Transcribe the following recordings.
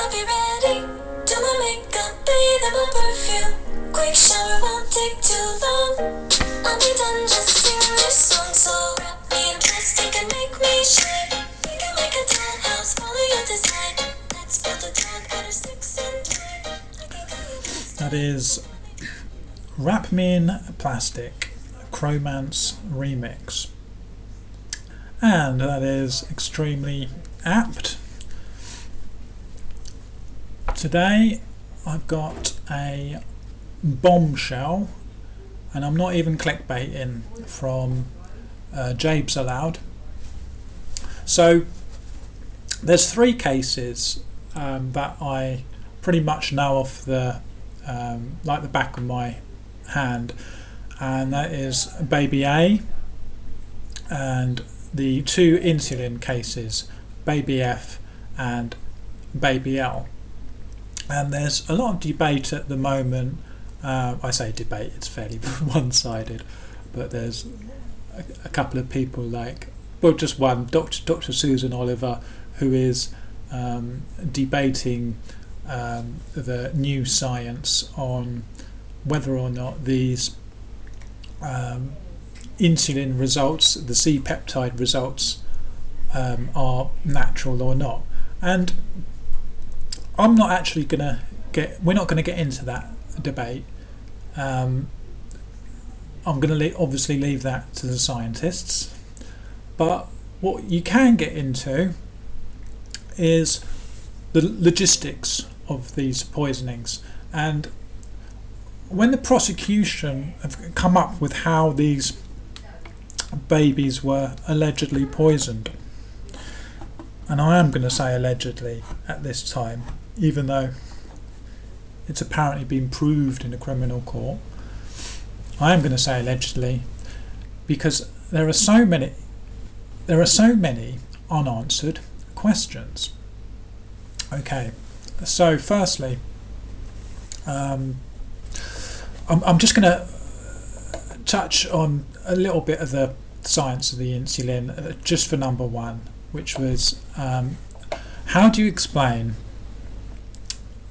I'll be ready. Do my makeup, bathe in my perfume. Quick shower won't take too long. I'll be done, just sing this song. So wrap me in plastic and make me shine. We can make a dollhouse, follow your design. Let's build a dog, better sticks and twine. That is Wrap Me in Plastic, Chromance remix. And that is extremely apt. Today I've got a bombshell, and I'm not even clickbaiting, from JabesAllowed. So there's three cases that I pretty much know off the like the back of my hand, and that is baby A and the two insulin cases, baby F and baby L. And there's a lot of debate at the moment. I say debate, it's fairly one-sided, but there's a couple of people, like, well, just one, Dr. Susan Oliver, who is debating the new science on whether or not these insulin results, the C-peptide results, are natural or not. And I'm not actually we're not going to get into that debate. I'm going to obviously leave that to the scientists. But what you can get into is the logistics of these poisonings. And when the prosecution have come up with how these babies were allegedly poisoned, and I am going to say allegedly at this time, even though it's apparently been proved in a criminal court, I am going to say allegedly, because there are so many unanswered questions. Okay, so firstly, I'm just going to touch on a little bit of the science of the insulin, just for number one, which was how do you explain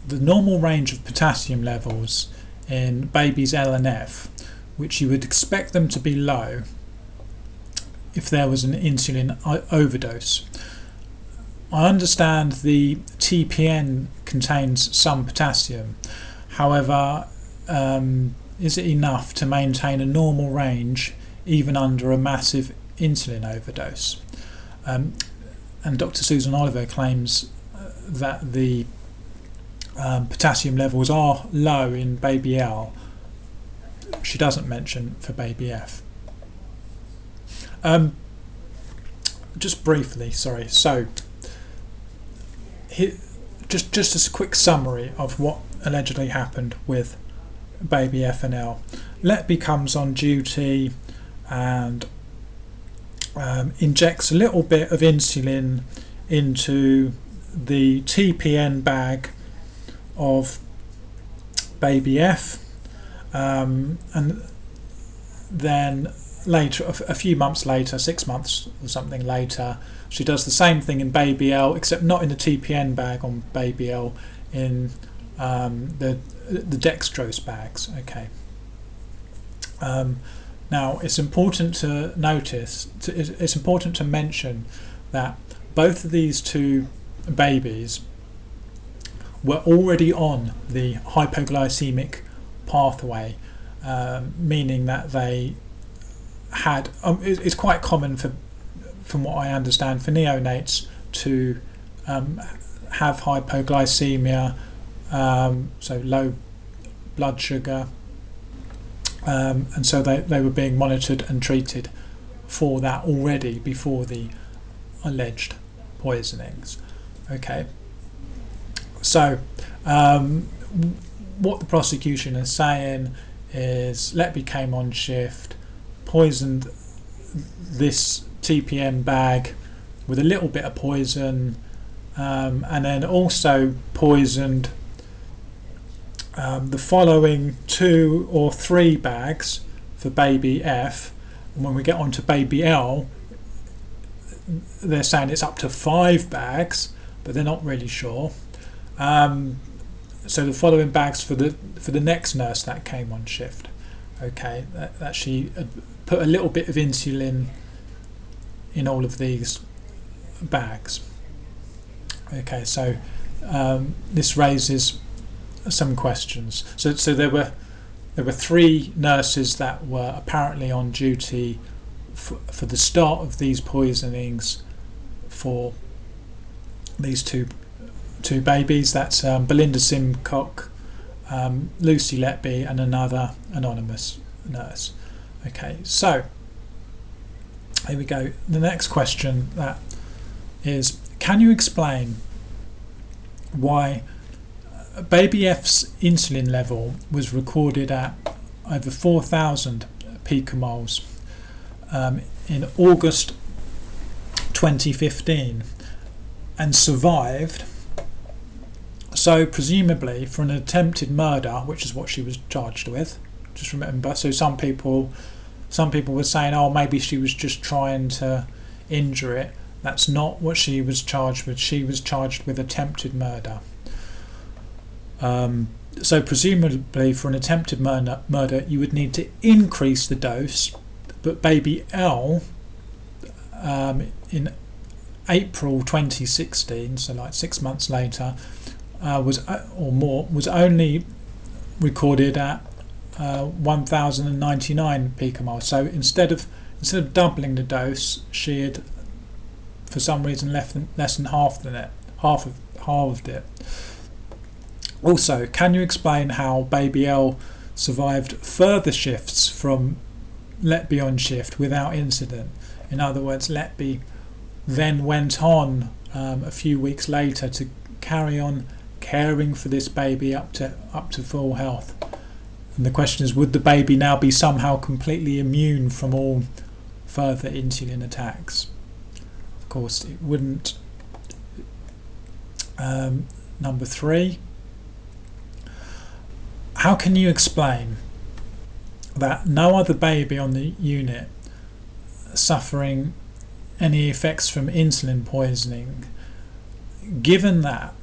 the normal range of potassium levels in babies L and F, which you would expect them to be low if there was an insulin overdose. I understand the TPN contains some potassium, however, is it enough to maintain a normal range even under a massive insulin overdose? And Dr. Susan Oliver claims that the potassium levels are low in baby L. She doesn't mention for baby F. Just briefly, sorry. So, just a quick summary of what allegedly happened with baby F and L. Letby comes on duty and injects a little bit of insulin into the TPN bag of baby F, and then later, a few months later, 6 months or something later, she does the same thing in baby L, except not in the TPN bag on baby L, in the dextrose bags. Okay. Now it's important to it's important to mention that both of these two babies were already on the hypoglycemic pathway, meaning that they had it's quite common from what I understand, for neonates to have hypoglycemia, so low blood sugar, and so they were being monitored and treated for that already before the alleged poisonings. Okay, so what the prosecution is saying is Letby came on shift, poisoned this TPN bag with a little bit of poison, and then also poisoned the following 2 or 3 bags for baby F. And when we get on to baby L, they're saying it's up to 5 bags, but they're not really sure. So the following bags for the next nurse that came on shift. Okay, that she had put a little bit of insulin in all of these bags. Okay, so this raises some questions. So there were 3 nurses that were apparently on duty for the start of these poisonings for these two babies. That's Belinda Simcock, Lucy Letby, and another anonymous nurse. Okay, so here we go. The next question that is, can you explain why baby F's insulin level was recorded at over 4,000 picomoles in August 2015 and survived? So presumably for an attempted murder, which is what she was charged with. Just remember, so some people were saying, oh, maybe she was just trying to injure it. That's not what she was charged with. She was charged with attempted murder. So presumably for an attempted murder, you would need to increase the dose. But baby L, in April 2016, so like 6 months later, was only recorded at 1,099 picomoles. So instead of doubling the dose, she had, for some reason, less than halved it. Also, can you explain how baby L survived further shifts from Letby on shift without incident? In other words, Letby then went on a few weeks later to carry on caring for this baby up to full health. And the question is, would the baby now be somehow completely immune from all further insulin attacks? Of course it wouldn't. Number 3, how can you explain that no other baby on the unit suffering any effects from insulin poisoning, given that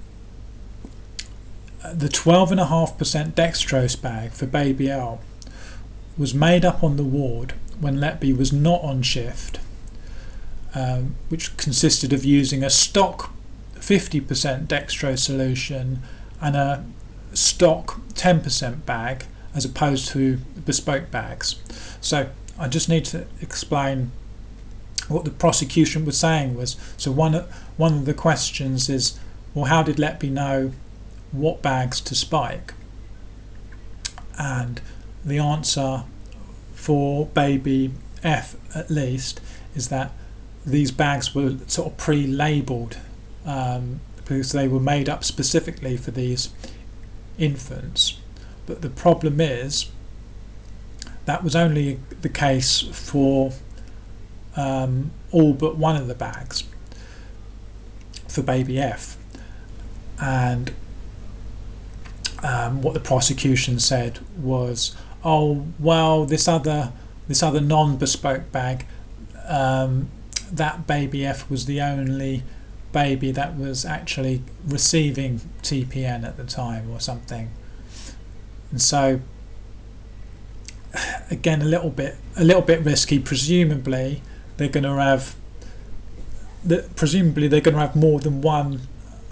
the 12.5% dextrose bag for baby L was made up on the ward when Letby was not on shift, which consisted of using a stock 50% dextrose solution and a stock 10% bag as opposed to bespoke bags. So I just need to explain what the prosecution was saying was, so one of the questions is, well, how did Letby know what bags to spike? And the answer for baby F, at least, is that these bags were sort of pre-labelled because they were made up specifically for these infants. But the problem is that was only the case for all but one of the bags for baby F. And what the prosecution said was, oh well, this other non-bespoke bag, that baby F was the only baby that was actually receiving TPN at the time or something. And so again, a little bit risky. Presumably they're going to have more than one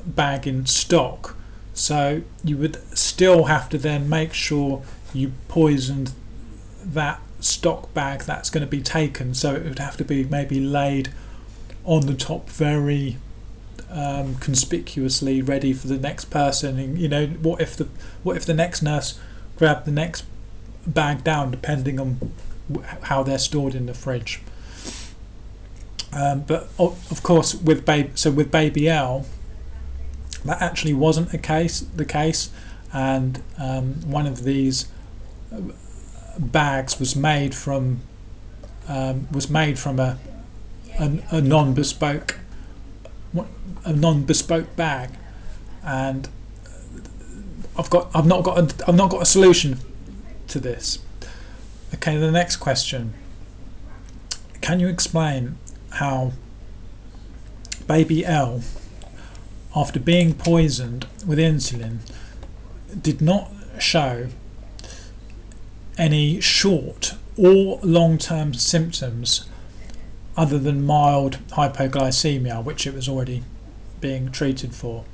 bag in stock, so you would still have to then make sure you poisoned that stock bag that's going to be taken, so it would have to be maybe laid on the top very conspicuously, ready for the next person. And, you know, what if the next nurse grabbed the next bag down, depending on how they're stored in the fridge. But of course, with baby L, that actually wasn't the case, and one of these bags was made from a non-bespoke bag, and I've not got a solution to this. Okay, the next question: can you explain how baby L after being poisoned with insulin did not show any short or long-term symptoms other than mild hypoglycemia, which it was already being treated for.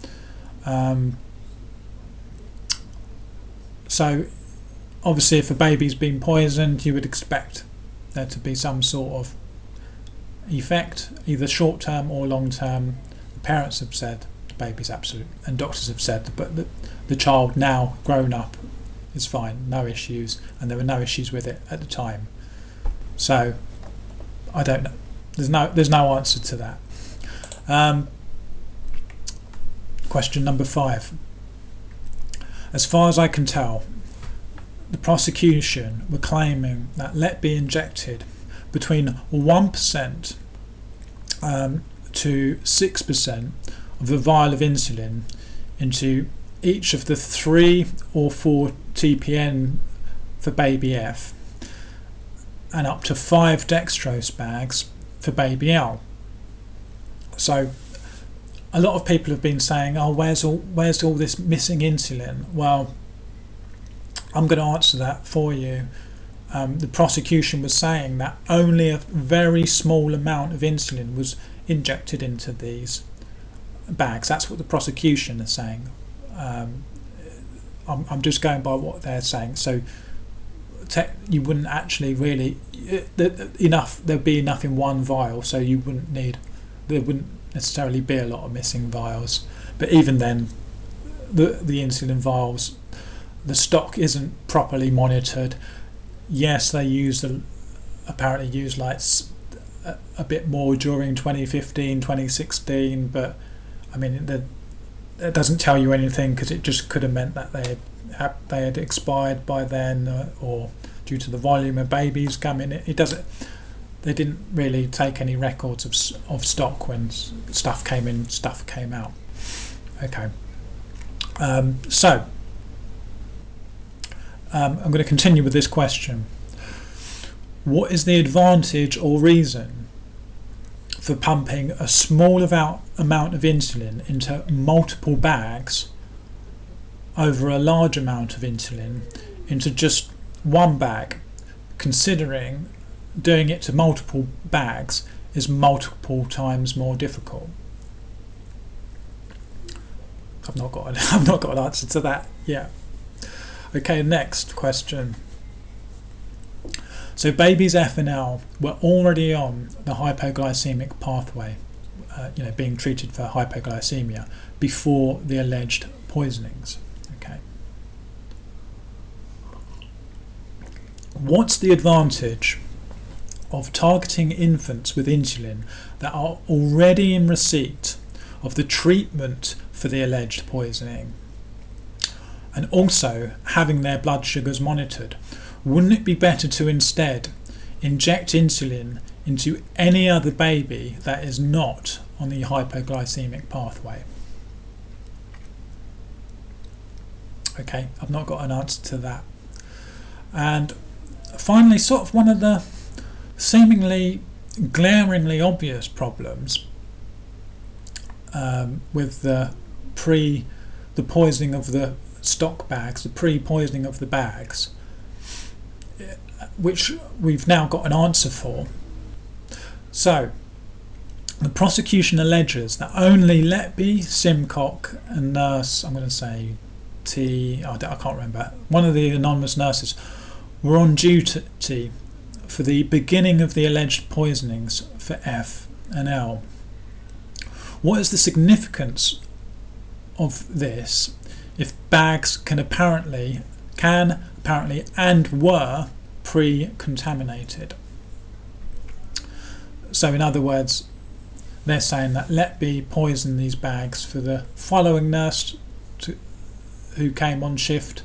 So obviously if a baby's been poisoned, you would expect there to be some sort of effect, either short-term or long-term. The parents have said the baby's absolute, and doctors have said, but the child now grown up is fine, no issues, and there were no issues with it at the time. So I don't know. There's no answer to that. Question number 5. As far as I can tell, the prosecution were claiming that Letby injected between 1% to 6% of the vial of insulin into each of the 3 or 4 TPN for baby F, and up to 5 dextrose bags for baby L. So a lot of people have been saying, oh, where's all this missing insulin? Well, I'm going to answer that for you. The prosecution was saying that only a very small amount of insulin was injected into these bags. That's what the prosecution is saying. I'm just going by what they're saying. So you wouldn't actually really there'd be enough in one vial, so there wouldn't necessarily be a lot of missing vials. But even then, the insulin vials, the stock isn't properly monitored. Yes, they apparently used like a bit more during 2015, 2016, but I mean it doesn't tell you anything, because it just could have meant that they had expired by then, or due to the volume of babies coming. It doesn't. They didn't really take any records of stock when stuff came in, stuff came out. Okay. So I'm going to continue with this question. What is the advantage or reason for pumping a small amount of insulin into multiple bags over a large amount of insulin into just one bag, considering doing it to multiple bags is multiple times more difficult? I've not got an answer to that yet. Okay, next question. So babies F and L were already on the hypoglycemic pathway, being treated for hypoglycemia before the alleged poisonings. Okay. What's the advantage of targeting infants with insulin that are already in receipt of the treatment for the alleged poisoning, and also having their blood sugars monitored? Wouldn't it be better to instead inject insulin into any other baby that is not on the hypoglycemic pathway? Okay, I've not got an answer to that. And finally, sort of one of the seemingly glaringly obvious problems with the poisoning of the stock bags, the pre-poisoning of the bags, which we've now got an answer for. So the prosecution alleges that only Letby, Simcock and nurse, I'm going to say I can't remember, one of the anonymous nurses, were on duty for the beginning of the alleged poisonings for F and L. What is the significance of this if bags can apparently and were pre-contaminated? So in other words, they're saying that Letby poisoned these bags for the following nurse who came on shift.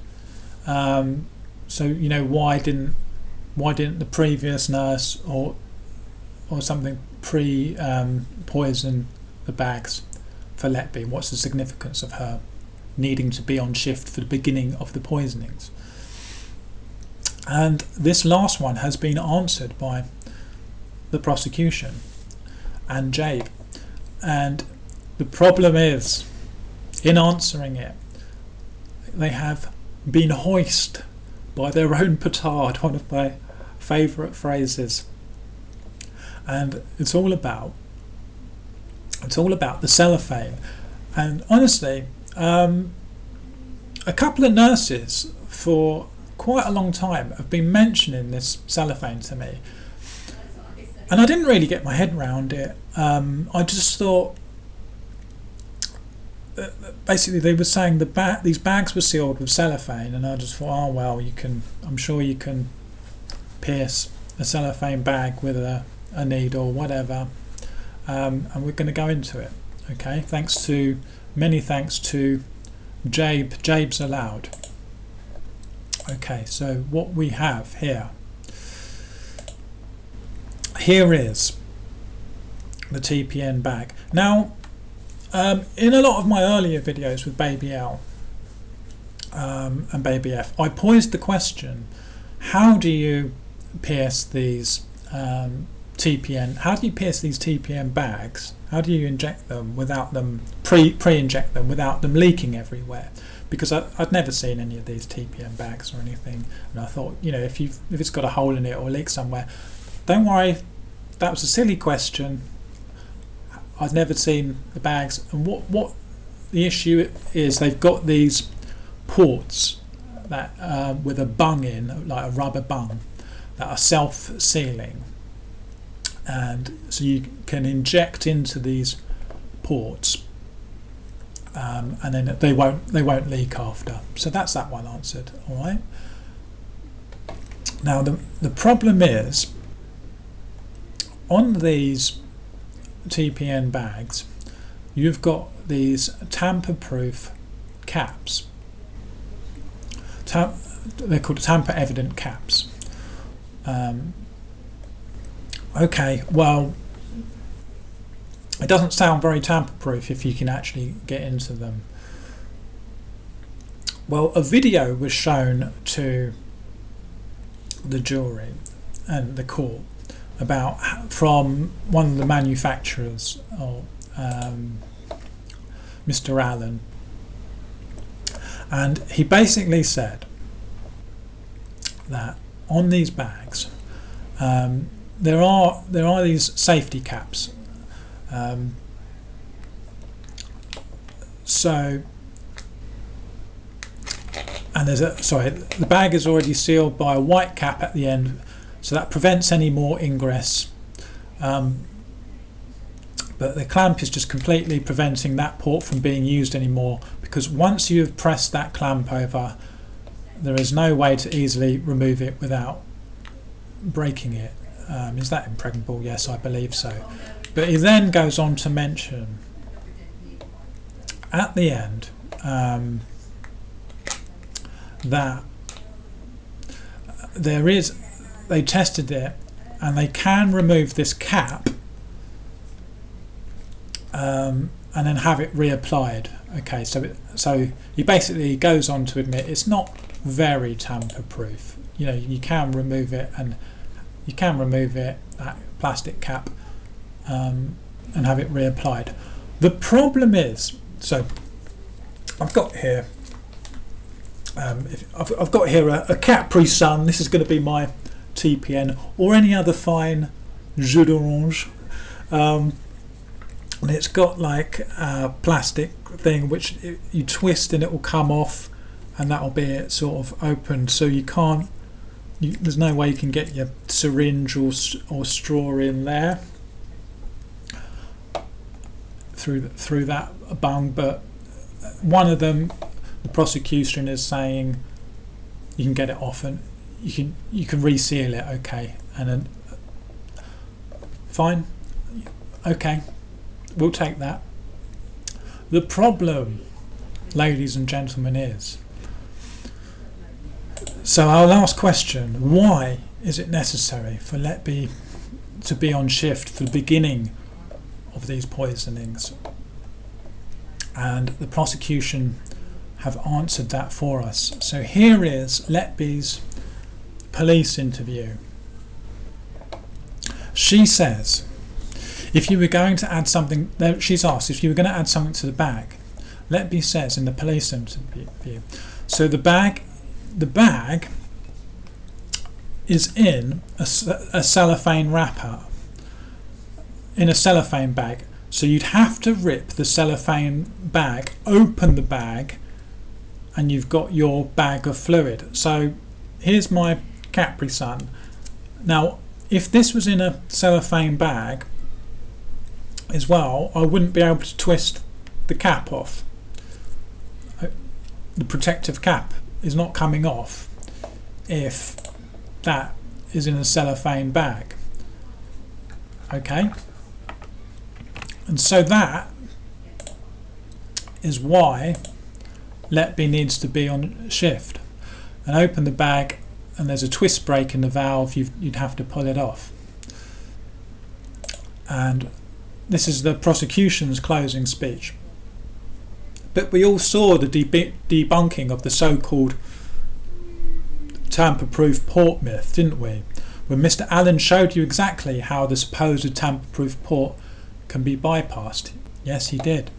So why didn't the previous nurse or something poison the bags for Letby? What's the significance of her needing to be on shift for the beginning of the poisonings? And this last one has been answered by the prosecution and Jabe. And the problem is in answering it, they have been hoist by their own petard, one of my favourite phrases. And it's all about the cellophane. And honestly, a couple of nurses for quite a long time have been mentioning this cellophane to me, and I didn't really get my head around it. I just thought, basically they were saying these bags were sealed with cellophane, and I just thought, oh well, I'm sure you can pierce a cellophane bag with a needle, whatever, and we're going to go into it. Okay, many thanks to JabesAllowed. Okay, so what we have here is the TPN bag. Now, in a lot of my earlier videos with Baby L and Baby F, I posed the question: how do you pierce these TPN? How do you pierce these TPN bags? How do you inject them without them pre-inject them without them leaking everywhere? Because I'd never seen any of these TPN bags or anything, and I thought, if it's got a hole in it or leak somewhere, don't worry, that was a silly question. I'd never seen the bags, and what the issue is, they've got these ports that with a bung in, like a rubber bung, that are self-sealing, and so you can inject into these ports, and then they won't leak after. So that's that one answered. All right. Now the problem is, on these TPN bags, you've got these tamper-proof caps. They're called tamper-evident caps. Okay, well, it doesn't sound very tamper-proof if you can actually get into them. Well, a video was shown to the jury and the court from one of the manufacturers, or Mr. Allen, and he basically said that on these bags there are these safety caps. The bag is already sealed by a white cap at the end, so that prevents any more ingress. But the clamp is just completely preventing that port from being used anymore, because once you have pressed that clamp over, there is no way to easily remove it without breaking it. Is that impregnable? Yes, I believe so. But he then goes on to mention at the end that they tested it and they can remove this cap and then have it reapplied. Okay, so he basically goes on to admit it's not very tamper-proof. You can remove it, that plastic cap, and have it reapplied. The problem is, so I've got here I've got here a Capri Sun. This is going to be my TPN, or any other fine jus d'orange, and it's got like a plastic thing which you twist and it will come off, and that'll be it sort of opened, so there's no way you can get your syringe or straw in there through that bung. But one of them, the prosecution is saying you can get it off and you can reseal it. Okay, and then fine, okay, we'll take that. The problem, ladies and gentlemen, is, so our last question: why is it necessary for Letby to be on shift for the beginning of these poisonings? And the prosecution have answered that for us. So here is Letby's police interview. She says, if you were going to add something, she's asked if you were going to add something to the bag, Letby says in the police interview. So the bag is in a cellophane wrapper, in a cellophane bag. So you'd have to rip the cellophane bag, open the bag, and you've got your bag of fluid. So here's my Capri Sun. Now, if this was in a cellophane bag as well, I wouldn't be able to twist the cap off. The protective cap is not coming off if that is in a cellophane bag. Okay? And so that is why Letby needs to be on shift and open the bag, and there's a twist break in the valve, you'd have to pull it off. And this is the prosecution's closing speech. But we all saw the debunking of the so-called tamper-proof port myth, didn't we? When Mr. Allen showed you exactly how the supposed tamper-proof port can be bypassed. Yes, he did.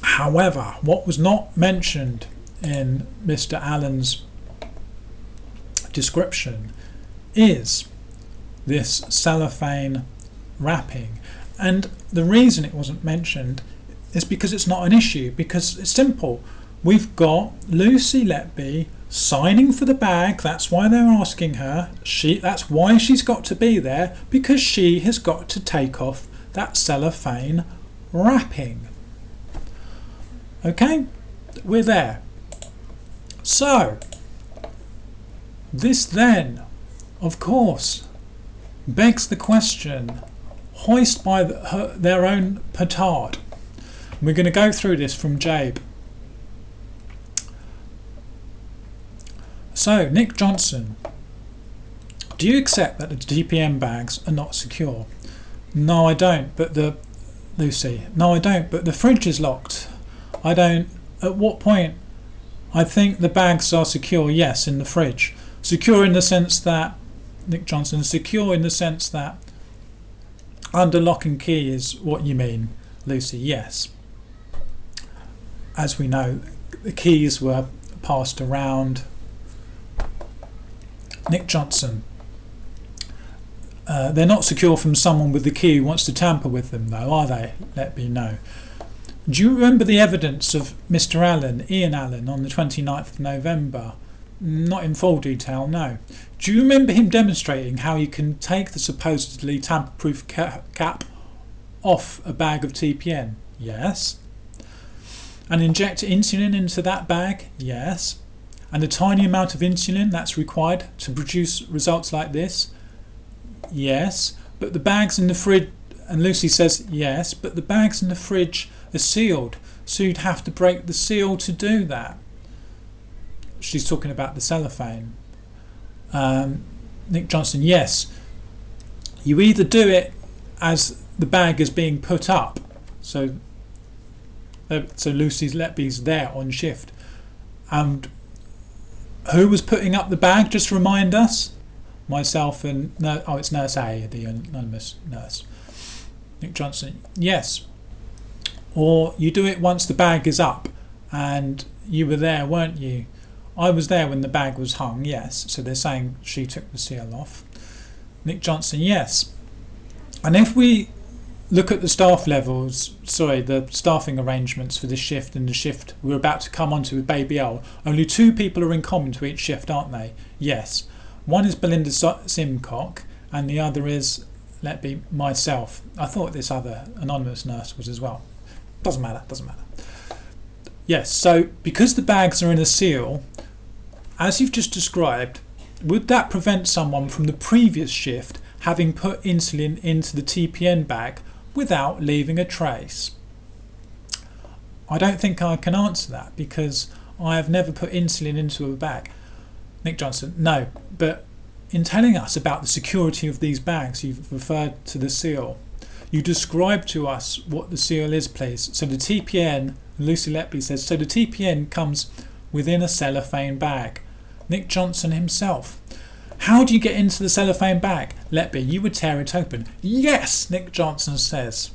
However, what was not mentioned in Mr. Allen's description is this cellophane wrapping. And the reason it wasn't mentioned is because it's not an issue, because it's simple. We've got Lucy Letby signing for the bag. That's why they're asking her. That's why she's got to be there, because she has got to take off that cellophane wrapping. Okay, we're there. So this then, of course, begs the question, hoist by their own petard. We're going to go through this from Jabe. So, Nick Johnson, do you accept that the TPM bags are not secure? No, I don't, but Lucy, no, I don't, but the fridge is locked. I don't. At what point? I think the bags are secure, yes, in the fridge. Secure in the sense that, Nick Johnson, secure in the sense that under lock and key is what you mean, Lucy, yes. As we know, the keys were passed around. Nick Johnson, they're not secure from someone with the key who wants to tamper with them, though, are they? Let me know. Do you remember the evidence of Mr. Allen, Ian Allen, on the 29th of November? Not in full detail, no. Do you remember him demonstrating how you can take the supposedly tamper-proof cap off a bag of TPN? Yes. And inject insulin into that bag? Yes. And the tiny amount of insulin that's required to produce results like this? Yes. But the bags in the fridge, and Lucy says yes, but the bags in the fridge are sealed, so you'd have to break the seal to do that. She's talking about the cellophane. Nick Johnson, yes. You either do it as the bag is being put up, so Lucy Letby's there on shift. And who was putting up the bag? Just remind us. Myself and it's Nurse A, the anonymous nurse. Nick Johnson, yes. Or you do it once the bag is up, and you were there, weren't you? I was there when the bag was hung, yes. So they're saying she took the seal off. Nick Johnson, yes. And if we look at the the staffing arrangements for this shift and the shift we're about to come onto with Baby L, only two people are in common to each shift, aren't they? Yes. One is Belinda Simcock, and the other is, myself. I thought this other anonymous nurse was as well. Doesn't matter. Yes, so because the bags are in a seal, as you've just described, would that prevent someone from the previous shift having put insulin into the TPN bag without leaving a trace? I don't think I can answer that, because I have never put insulin into a bag. Nick Johnson, no, but in telling us about the security of these bags, you've referred to the seal. You describe to us what the seal is, please. So the TPN, Lucy Letby says, so the TPN comes within a cellophane bag. Nick Johnson himself, how do you get into the cellophane bag? Letby, you would tear it open. Yes, Nick Johnson says.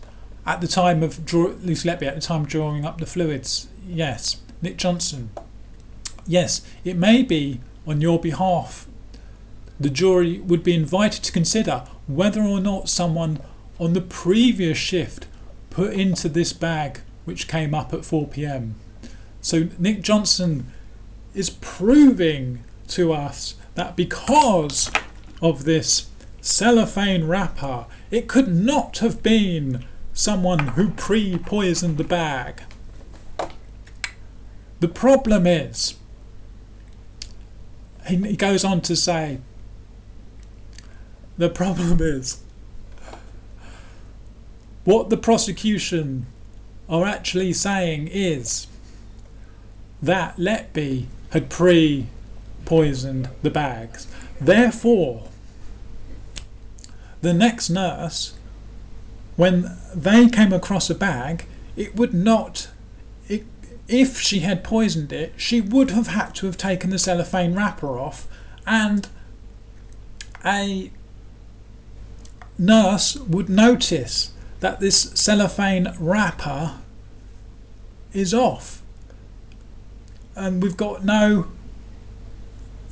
at the time of Lucy Letby, at the time of drawing up the fluids, yes. Nick Johnson, yes, it may be on your behalf. The jury would be invited to consider whether or not someone on the previous shift put into this bag which came up at 4 p.m. So Nick Johnson is proving to us that because of this cellophane wrapper, it could not have been someone who pre-poisoned the bag. The problem is, he goes on to say, the problem is, what the prosecution are actually saying is that Letby had pre-poisoned the bags. Therefore, the next nurse, when they came across a bag, if she had poisoned it, she would have had to have taken the cellophane wrapper off, and a nurse would notice that this cellophane wrapper is off. And we've got no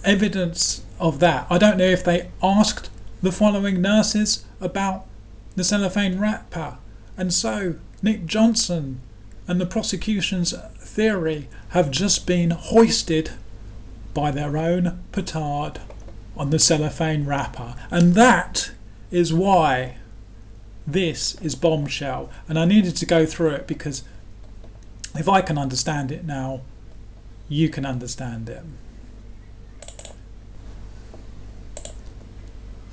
evidence of that. I don't know if they asked the following nurses about the cellophane wrapper. And so Nick Johnson and the prosecution's theory have just been hoisted by their own petard on the cellophane wrapper. And that is why this is Bombshell. And I needed to go through it because if I can understand it now, you can understand it.